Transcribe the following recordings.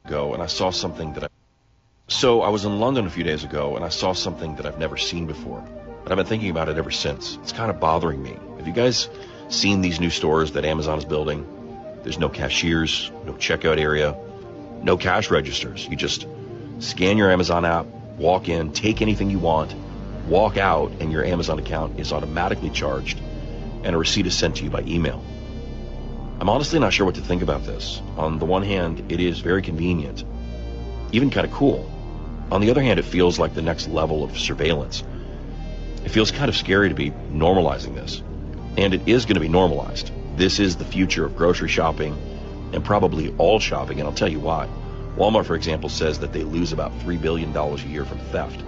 ago and I saw something that So I was in London a few days ago and I saw something that I've never seen before. And I've been thinking about it ever since. It's kind of bothering me. Have you guys seen these new stores that Amazon is building? There's no cashiers, no checkout area, no cash registers. You just scan your Amazon app, walk in, take anything you want, walk out, and your Amazon account is automatically charged and a receipt is sent to you by email. I'm honestly not sure what to think about this. On the one hand, it is very convenient, even kind of cool. On the other hand, it feels like the next level of surveillance. It feels kind of scary to be normalizing this. And it is going to be normalized. This is the future of grocery shopping and probably all shopping, and I'll tell you why. Walmart, for example, says that they lose about $3 billion a year from theft.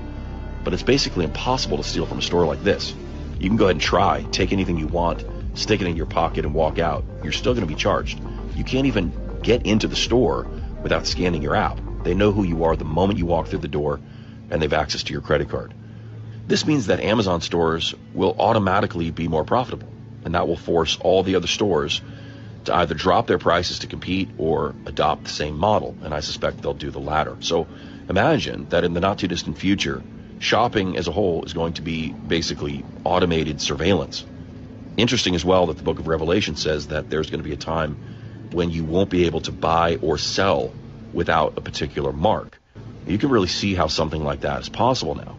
But it's basically impossible to steal from a store like this. You can go ahead and try, take anything you want, stick it in your pocket and walk out. You're still going to be charged. You can't even get into the store without scanning your app. They know who you are the moment you walk through the door, and they've access to your credit card. This means that Amazon stores will automatically be more profitable, and that will force all the other stores to either drop their prices to compete or adopt the same model, and I suspect they'll do the latter. So imagine that in the not too distant future, shopping as a whole is going to be basically automated surveillance. Interesting as well that the book of Revelation says that there's going to be a time when you won't be able to buy or sell without a particular mark. You can really see how something like that is possible now.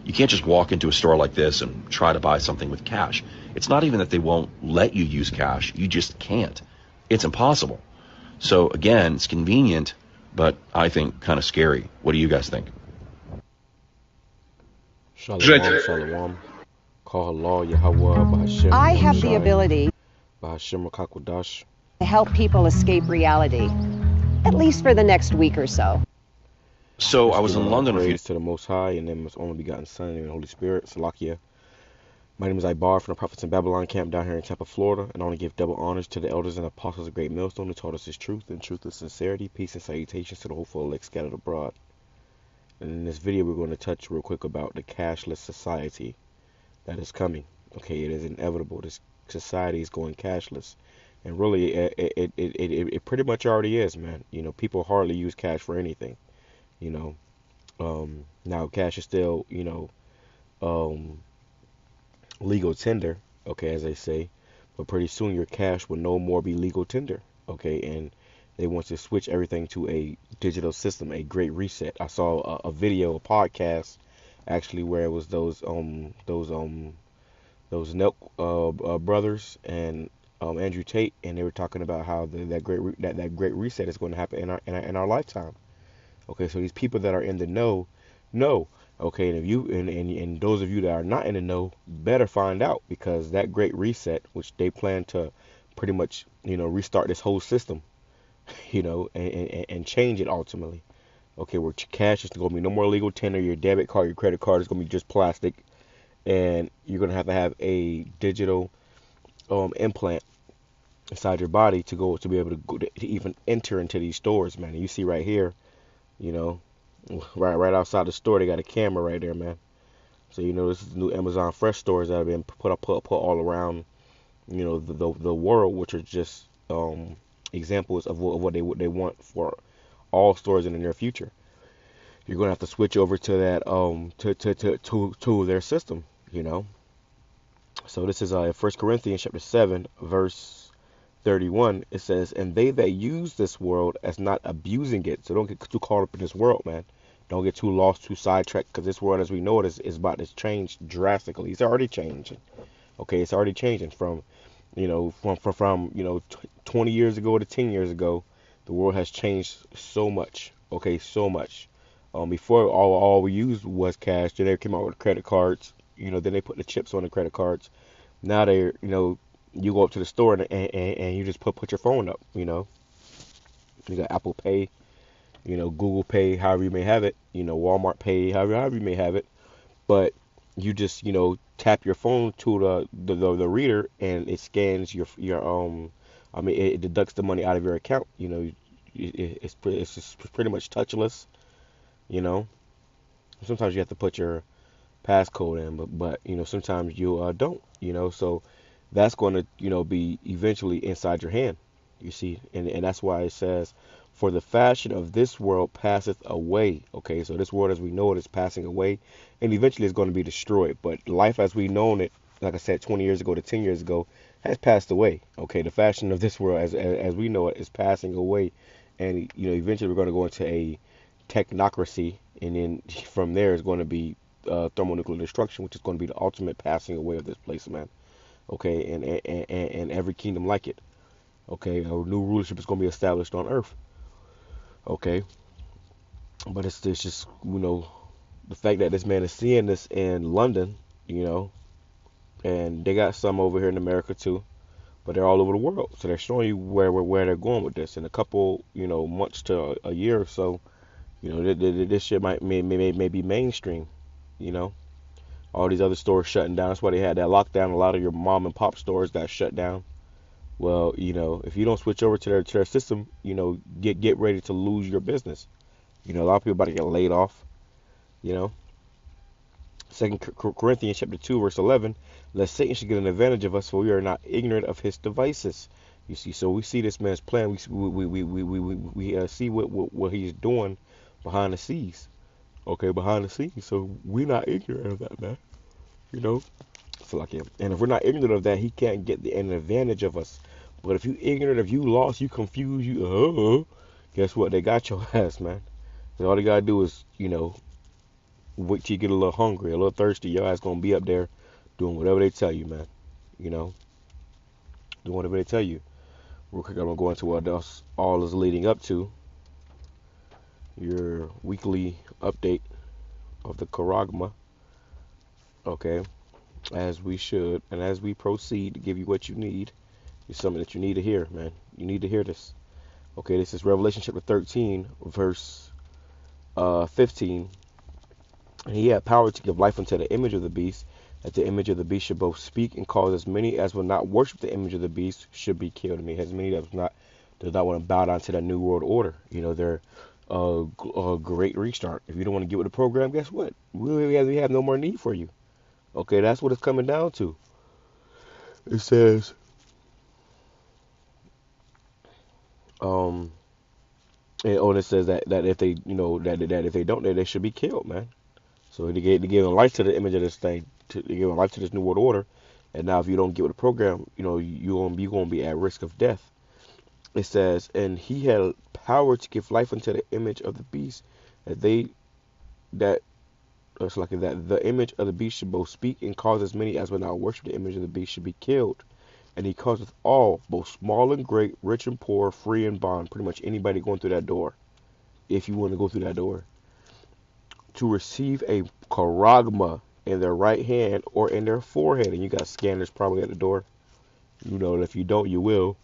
You can't just walk into a store like this and try to buy something with cash. It's not even that they won't let you use cash, you just can't. It's impossible. So again, it's convenient, but I think kind of scary. What do you guys think? Shalom, shalom. Call halal, YAHAWAH, BAHASHAM, I have the RAWCHAA, ability BAHASHAM, QADASH. to help people escape reality, at least for the next week or so. So I was in London a few Praise to the Most High and then His only begotten Son and the Holy Spirit, Salakia. My name is Ibar from the Prophets in Babylon camp down here in Tampa, Florida, and I want to give double honors to the elders and apostles of Great Millstone who taught us His truth and truth and sincerity, peace and salutations to the hopeful elect scattered abroad. And in this video, we're going to touch real quick about the cashless society that is coming. Okay, it is inevitable. This society is going cashless, and really, it pretty much already is, man. You know, people hardly use cash for anything. You know, now cash is still, legal tender, okay, as they say, but pretty soon your cash will no more be legal tender, okay, and they want to switch everything to a digital system, a great reset. I saw a video, a podcast, actually, where it was those Nelk brothers and Andrew Tate, and they were talking about how that great reset is going to happen in our lifetime. Okay, so these people that are in the know. Okay, and if you and those of you that are not in the know better find out, because that great reset, which they plan to pretty much, restart this whole system, and change it ultimately. Okay, where cash is going to be no more legal tender. Your debit card, your credit card is going to be just plastic, and you're going to have a digital implant inside your body to be able to even enter into these stores, man. And you see right here, right outside the store, they got a camera right there, man. So this is the new Amazon Fresh stores that have been put all around, the world, which are just examples of what they want for all stores in the near future. You're gonna have to switch over to that to their system, So this is 1 Corinthians chapter 7 verse 31. It says, "And they that use this world as not abusing it." So don't get too caught up in this world, man. Don't get too lost, too sidetracked, because this world as we know it is about to change drastically. It's already changing. Okay, it's already changing from 20 years ago to 10 years ago. The world has changed so much. Okay, so much. Before all we used was cash. Then they came out with credit cards. Then they put the chips on the credit cards. Now they're you go up to the store and you just put your phone up. You got Apple Pay, Google Pay, however you may have it. Walmart Pay, however you may have it. But you just tap your phone to the reader, and it scans your it deducts the money out of your account. It's just pretty much touchless. Sometimes you have to put your passcode in, but sometimes you don't. So that's going to be eventually inside your hand. You see, and that's why it says For the fashion of this world passeth away. Okay, so this world as we know it is passing away, and eventually it's going to be destroyed. But life as we known it, like I said, 20 years ago to 10 years ago, has passed away. Okay, the fashion of this world as we know it is passing away, and eventually we're going to go into a technocracy, and then from there is going to be thermonuclear destruction, which is going to be the ultimate passing away of this place, man. Okay, and every kingdom like it. Okay, a new rulership is going to be established on earth. Okay, but it's just the fact that this man is seeing this in London, and they got some over here in America too, but they're all over the world. So they're showing you where they're going with this. In a couple months to a year or so, this shit may be mainstream. All these other stores shutting down. That's why they had that lockdown. A lot of your mom and pop stores got shut down. Well, if you don't switch over to their system, get ready to lose your business. A lot of people about to get laid off. 2 Corinthians chapter 2 verse 11, lest Satan should get an advantage of us, for we are not ignorant of his devices. You see, so we see this man's plan. We see what he's doing behind the scenes. Okay, behind the scenes. So we're not ignorant of that, man. So like him. And if we're not ignorant of that, he can't get an advantage of us. But if you ignorant, if you lost, you confused, guess what? They got your ass, man. So all they gotta do is, wait till you get a little hungry, a little thirsty. Your ass gonna be up there doing whatever they tell you, man. Doing whatever they tell you. Real quick, I'm gonna go into what else all is leading up to. Your weekly update of the Charagma. Okay, as we should, and as we proceed to give you what you need, it's something that you need to hear, man. You need to hear this. Okay, this is Revelation chapter 13, verse 15. And he had power to give life unto the image of the beast, that the image of the beast should both speak and cause as many as will not worship the image of the beast should be killed. I mean, as many that does not want to bow down to that new world order. They're a great restart. If you don't want to get with the program, guess what? We have no more need for you. Okay, that's what it's coming down to. It says, it says that if they, that if they don't, they should be killed, man. So they gave life to the image of this thing, they gave life to this new world order, and now if you don't get with the program, you're gonna be at risk of death. It says, and he had power to give life unto the image of the beast, that the image of the beast should both speak and cause as many as will not worship the image of the beast should be killed. And he causeth all, both small and great, rich and poor, free and bond, pretty much anybody going through that door, if you want to go through that door, to receive a charagma in their right hand or in their forehead. And you got scanners probably at the door. And if you don't, you will.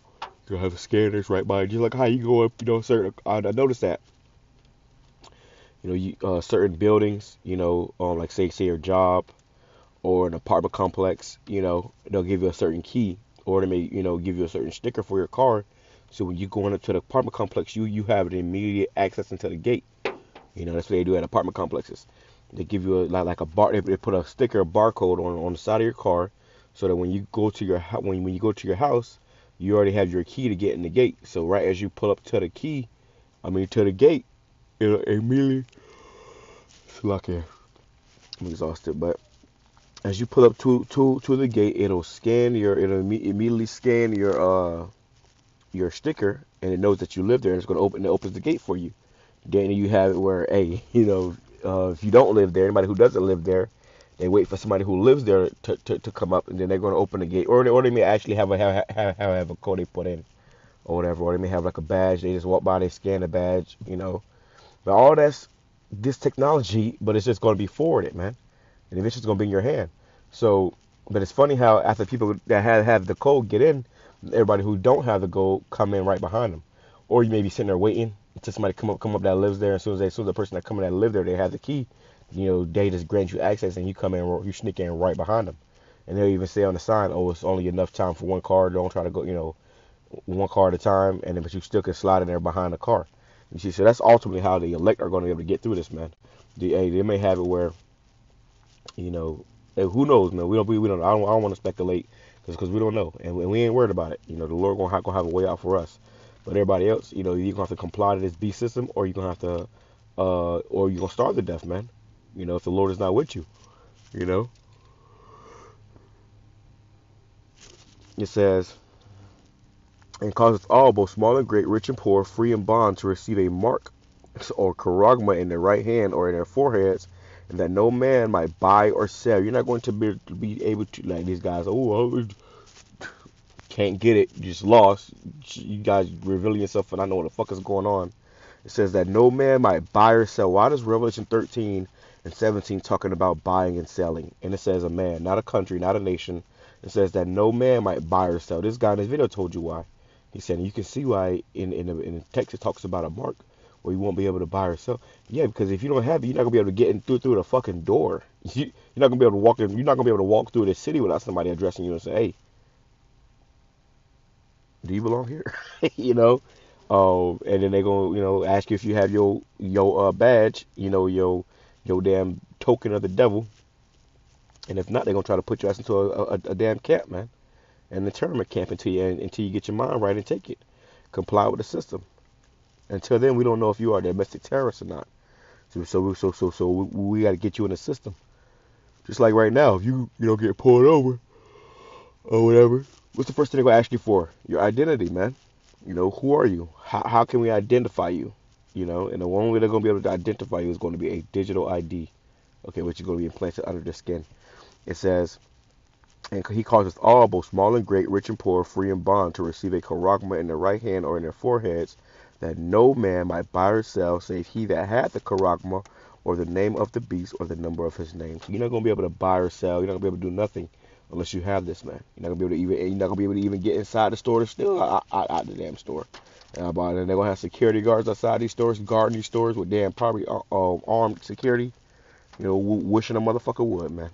You'll have scanners right by you. Like how you go up, certain. I noticed that. Certain buildings, like say your job or an apartment complex, they'll give you a certain key, or they may, give you a certain sticker for your car. So when you go into the apartment complex, you have an immediate access into the gate. That's what they do at apartment complexes. They give you like a bar. They put a sticker, a barcode on the side of your car, so that when you go to your when you go to your house, you already have your key to get in the gate. So right as you pull up to the gate, it'll immediately. It's lucky. I'm exhausted, but as you pull up to the gate, it'll immediately scan your sticker, and it knows that you live there, and it opens the gate for you. Then you have it where, hey, if you don't live there, anybody who doesn't live there, they wait for somebody who lives there to come up, and then they're going to open the gate, or they may actually have a code they put in, or whatever, or they may have like a badge. They just walk by, they scan the badge, But all that's this technology, but it's just going to be forwarded, man, and eventually it's going to be in your hand. So, but it's funny how after people that have the code get in, everybody who don't have the code come in right behind them, or you may be sitting there waiting until somebody come up that lives there. As soon as the person that come in that live there, they have the key. They just grant you access, and you sneak in right behind them. And they'll even say on the sign, "Oh, it's only enough time for one car. Don't try to go, one car at a time." But you still can slide in there behind the car. You see, so that's ultimately how the elect are going to be able to get through this, man. They may have it where, who knows, man. We don't. I don't want to speculate because we don't know, and we ain't worried about it. The Lord gonna have a way out for us. But everybody else, you're gonna have to comply to this beast system, or you're gonna have to, or you're gonna starve to death, man. If the Lord is not with you, you know. It says, and causeth all, both small and great, rich and poor, free and bond, to receive a mark or charagma in their right hand or in their foreheads, and that no man might buy or sell. You're not going to be able to, like these guys, can't get it, you just lost. You guys revealing yourself and I know what the fuck is going on. It says that no man might buy or sell. Why does Revelation 13 and 17 talking about buying and selling? And it says a man, not a country, not a nation. It says that no man might buy or sell. This guy in this video told you why. He said, you can see why in the text it talks about a mark where you won't be able to buy or sell. Yeah, because if you don't have it, you're not gonna be able to get in through the fucking door. You're not gonna be able to walk in. You're not gonna be able to walk through the city without somebody addressing you and say, "Hey, do you belong here?" you know. And then they're gonna, ask you if you have your badge, your damn token of the devil. And if not, they're gonna try to put your ass into a damn camp, man, an internment camp until you get your mind right and take it, comply with the system. Until then, we don't know if you are a domestic terrorist or not. So we got to get you in the system. Just like right now, if you get pulled over or whatever, what's the first thing they're gonna ask you for? Your identity, man. Who are you? How can we identify you? And the only way they're gonna be able to identify you is going to be a digital ID, okay, which is going to be implanted under the skin. It says, and he causes all, both small and great, rich and poor, free and bond, to receive a charagma in their right hand or in their foreheads, that no man might buy or sell save he that had the charagma, or the name of the beast, or the number of his name. So you're not gonna be able to buy or sell. You're not gonna be able to do nothing unless you have this, man. You're not gonna be able to even get inside the store to steal out the damn store. And they're gonna have security guards outside these stores, guarding these stores with damn probably armed security. Wishing a motherfucker would, man.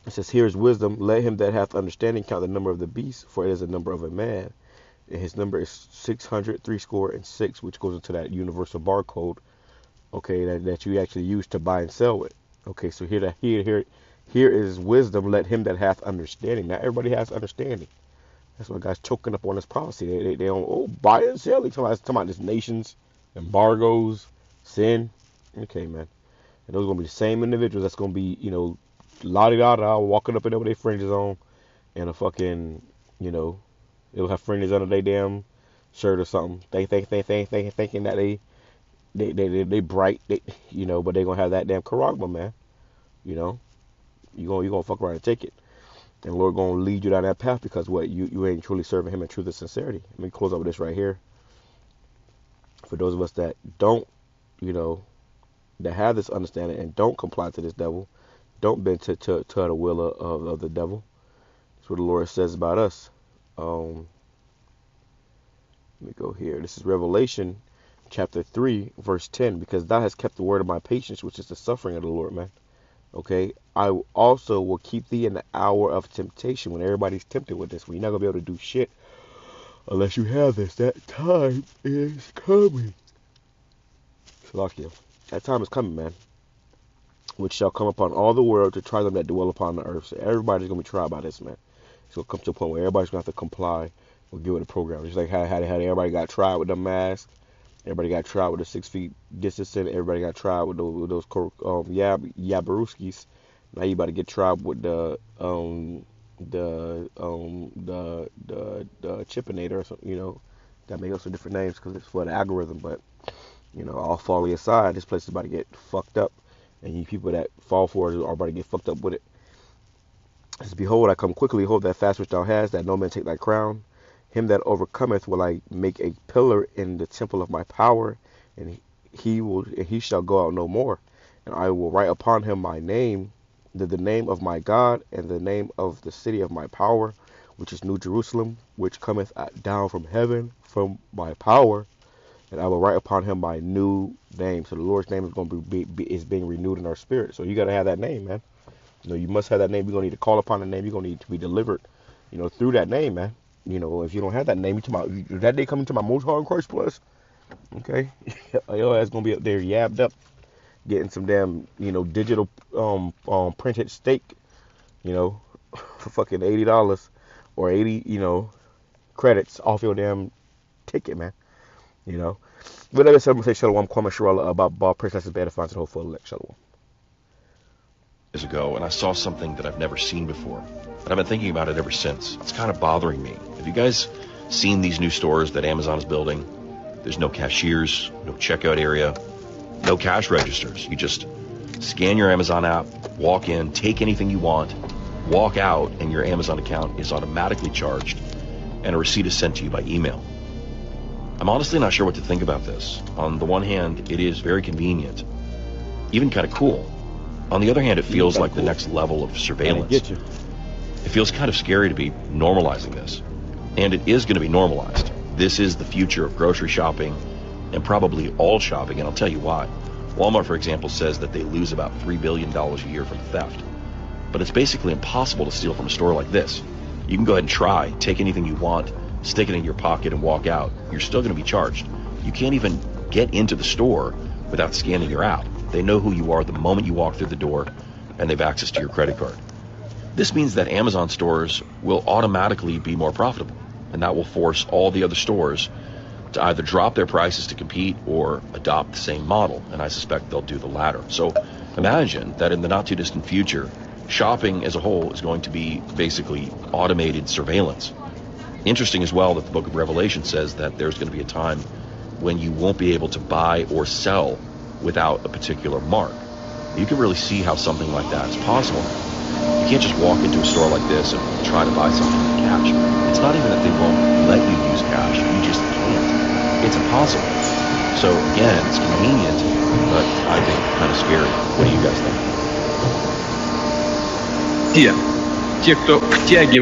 It says, here is wisdom. Let him that hath understanding count the number of the beast, for it is the number of a man. And his number is 666, which goes into that universal barcode, okay, that you actually use to buy and sell with. Okay, so here is wisdom. Let him that hath understanding. Not everybody has understanding. That's why guys choking up on this policy. They don't buy and sell. They talking about this nations, embargoes, sin. Okay, man. And those are gonna be the same individuals that's gonna be, la-di-da-da, walking up in there with their fringes on, and a fucking, they'll have fringes under their damn shirt or something. Thinking that they bright, but they gonna have that damn charagma, man. You gonna fuck around and take it, and the Lord gonna lead you down that path, because what you ain't truly serving Him in truth and sincerity. Let me close up with this right here. For those of us that don't, that have this understanding and don't comply to this devil, don't bend to the will of the devil. That's what the Lord says about us. Let me go here. This is Revelation chapter 3, verse 10. Because thou hast kept the word of my patience, which is the suffering of the Lord, man. Okay? I also will keep thee in the hour of temptation, when everybody's tempted with this. When you're not going to be able to do shit unless you have this. That time is coming. Salakia. That time is coming, man, which shall come upon all the world to try them that dwell upon the earth. So everybody's going to be tried by this, man. It's going to come to a point where everybody's going to have to comply or give it a program. Just like how everybody got tried with the mask. Everybody got tried with the 6 feet distancing. Everybody got tried with those yabaruskis. Now you about to get tried with the chipinator or something, that make up some different names because it's for the algorithm. But, all folly aside, this place is about to get fucked up. And you people that fall for it are about to get fucked up with it. It says, behold, I come quickly. Hold that fast which thou hast, that no man take thy crown. Him that overcometh will I make a pillar in the temple of my power, and he shall go out no more. And I will write upon him my name, the name of my God, and the name of the city of my power, which is New Jerusalem, which cometh down from heaven from my power. And I will write upon him my new name. So the Lord's name is going to is being renewed in our spirit. So you got to have that name, man. You must have that name. You're going to need to call upon the name. You're going to need to be delivered, through that name, man. If you don't have that name, if that day coming to my most hard Christ plus, okay, your ass going to be up there yabbed up, getting some damn, digital printed steak, for fucking $80 or 80, credits off your damn ticket, man. You know. But like I said, I'm gonna say Shalom, Kwame Sharala about Ball Princess Bad Finds the whole full elect. Shalom. Years ago, and I saw something that I've never seen before, but I've been thinking about it ever since. It's kind of bothering me. Have you guys seen these new stores that Amazon is building? There's no cashiers, no checkout area, no cash registers. You just scan your Amazon app, walk in, take anything you want, walk out, and your Amazon account is automatically charged, and a receipt is sent to you by email. I'm honestly not sure what to think about this. On the one hand, it is very convenient, even kind of cool. On the other hand, it feels like the next level of surveillance. It feels kind of scary to be normalizing this. And it is going to be normalized. This is the future of grocery shopping and probably all shopping, and I'll tell you why. Walmart, for example, says that they lose about $3 billion a year from theft. But it's basically impossible to steal from a store like this. You can go ahead and try, take anything you want, stick it in your pocket and walk out. You're still going to be charged. You can't even get into the store without scanning your app. They know who you are the moment you walk through the door, and they've access to your credit card. This means that Amazon stores will automatically be more profitable, and that will force all the other stores to either drop their prices to compete or adopt the same model, and I suspect they'll do the latter. So imagine that in the not too distant future, shopping as a whole is going to be basically automated surveillance. Interesting as well that the book of Revelation says that there's going to be a time when you won't be able to buy or sell without a particular mark. You can really see how something like that is possible. You can't just walk into a store like this and try to buy something with cash. It's not even that they won't let you use cash, you just can't. It's impossible. So again, it's convenient, but I think kind of scary. What do you guys think? Те, кто втягивает